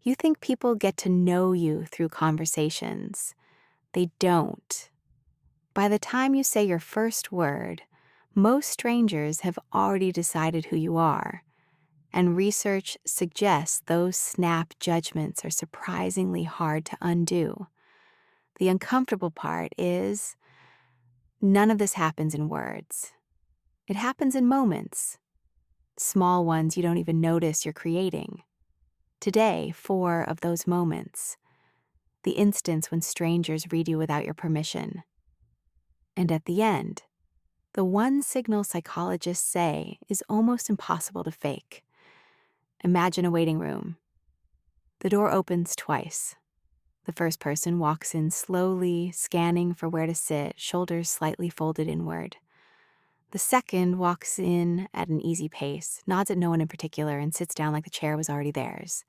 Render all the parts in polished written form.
You think people get to know you through conversations. They don't. By the time you say your first word, most strangers have already decided who you are, and research suggests those snap judgments are surprisingly hard to undo. The uncomfortable part is none of this happens in words. It happens in moments, small ones you don't even notice you're creating. Today, 4 of those moments. The instance when strangers read you without your permission. And at the end, the one signal psychologists say is almost impossible to fake. Imagine a waiting room. The door opens twice. The first person walks in slowly, scanning for where to sit, shoulders slightly folded inward. The second walks in at an easy pace, nods at no one in particular, and sits down like the chair was already theirs.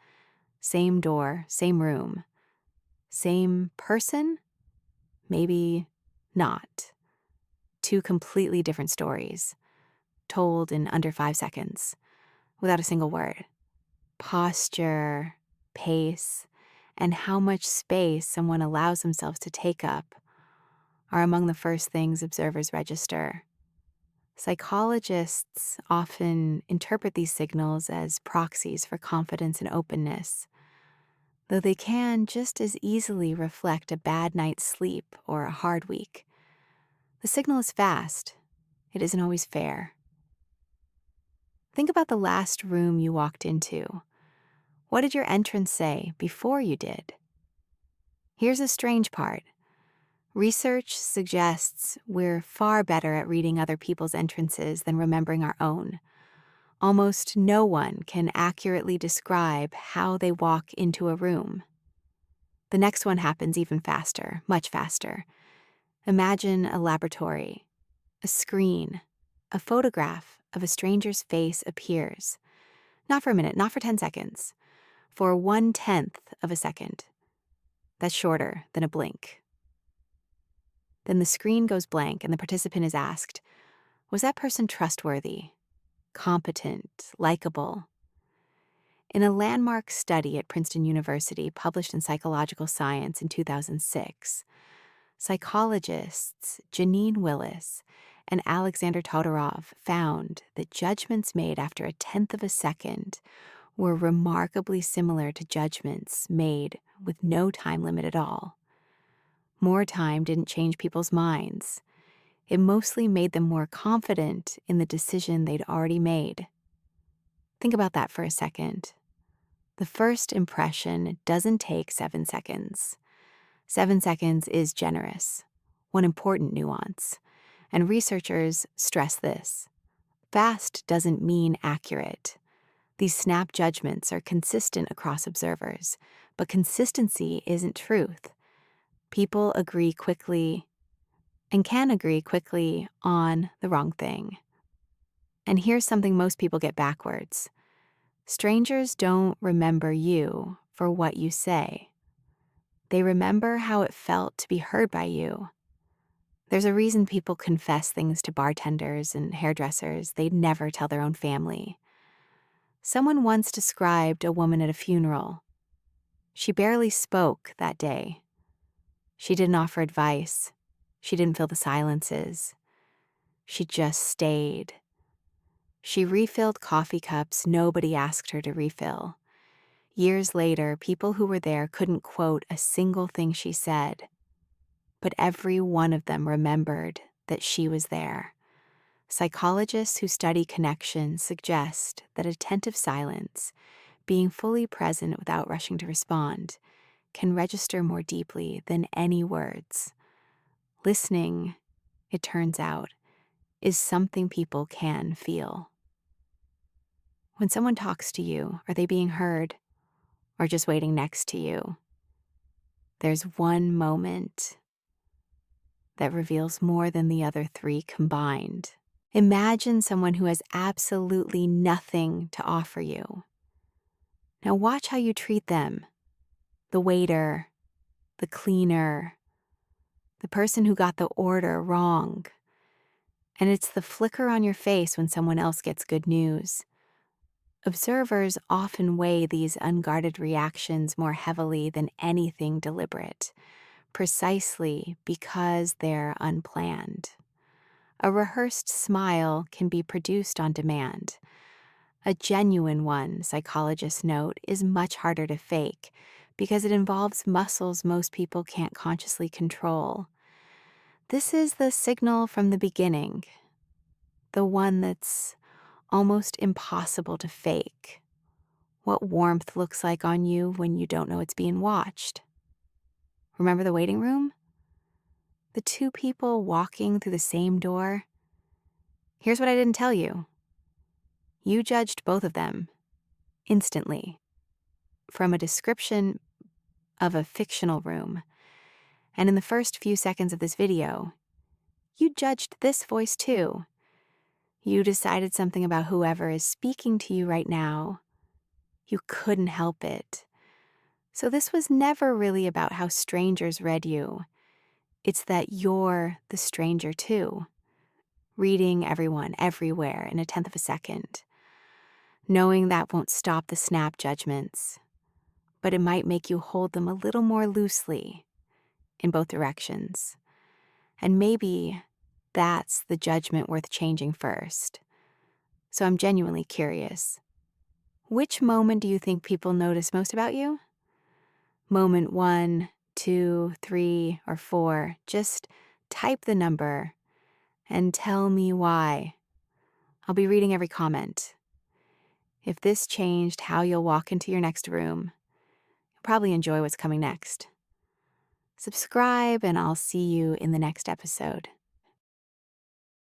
Same door, same room. Same person? Maybe not. 2 completely different stories, told in under 5 seconds, without a single word. Posture, pace, and how much space someone allows themselves to take up are among the first things observers register. Psychologists often interpret these signals as proxies for confidence and openness, though they can just as easily reflect a bad night's sleep or a hard week. The signal is fast. It isn't always fair. Think about the last room you walked into. What did your entrance say before you did? Here's the strange part. Research suggests we're far better at reading other people's entrances than remembering our own. Almost no one can accurately describe how they walk into a room. The next one happens even faster, much faster. Imagine a laboratory, a screen, a photograph of a stranger's face appears. Not for a minute, not for 10 seconds, for 1/10 of a second. That's shorter than a blink. Then the screen goes blank and the participant is asked, was that person trustworthy, competent, likable? In a landmark study at Princeton University published in Psychological Science in 2006, psychologists Janine Willis and Alexander Todorov found that judgments made after 1/10 of a second were remarkably similar to judgments made with no time limit at all. More time didn't change people's minds. It mostly made them more confident in the decision they'd already made. Think about that for a second. The first impression doesn't take 7 seconds. 7 seconds is generous, one important nuance, and researchers stress this. Fast doesn't mean accurate. These snap judgments are consistent across observers, but consistency isn't truth. People agree quickly and can agree quickly on the wrong thing. And here's something most people get backwards. Strangers don't remember you for what you say. They remember how it felt to be heard by you. There's a reason people confess things to bartenders and hairdressers they'd never tell their own family. Someone once described a woman at a funeral. She barely spoke that day. She didn't offer advice. She didn't fill the silences. She just stayed. She refilled coffee cups nobody asked her to refill. Years later, people who were there couldn't quote a single thing she said, but every one of them remembered that she was there. Psychologists who study connection suggest that attentive silence, being fully present without rushing to respond, can register more deeply than any words. Listening, it turns out, is something people can feel. When someone talks to you, are they being heard or just waiting next to you? There's one moment that reveals more than the other 3 combined. Imagine someone who has absolutely nothing to offer you. Now watch how you treat them. The waiter, the cleaner, the person who got the order wrong. And it's the flicker on your face when someone else gets good news. Observers often weigh these unguarded reactions more heavily than anything deliberate, precisely because they're unplanned. A rehearsed smile can be produced on demand. A genuine one, psychologists note, is much harder to fake because it involves muscles most people can't consciously control. This is the signal from the beginning, the one that's almost impossible to fake. What warmth looks like on you when you don't know it's being watched. Remember the waiting room? The two people walking through the same door? Here's what I didn't tell you. You judged both of them instantly from a description of a fictional room. And in the first few seconds of this video, you judged this voice too. You decided something about whoever is speaking to you right now. You couldn't help it. So this was never really about how strangers read you. It's that you're the stranger too, reading everyone everywhere in a tenth of a second. Knowing that won't stop the snap judgments, but it might make you hold them a little more loosely in both directions. And maybe that's the judgment worth changing first. So I'm genuinely curious. Which moment do you think people notice most about you? Moment 1, 2, 3, or 4. Just type the number and tell me why. I'll be reading every comment. If this changed how you'll walk into your next room, you'll probably enjoy what's coming next. Subscribe, and I'll see you in the next episode.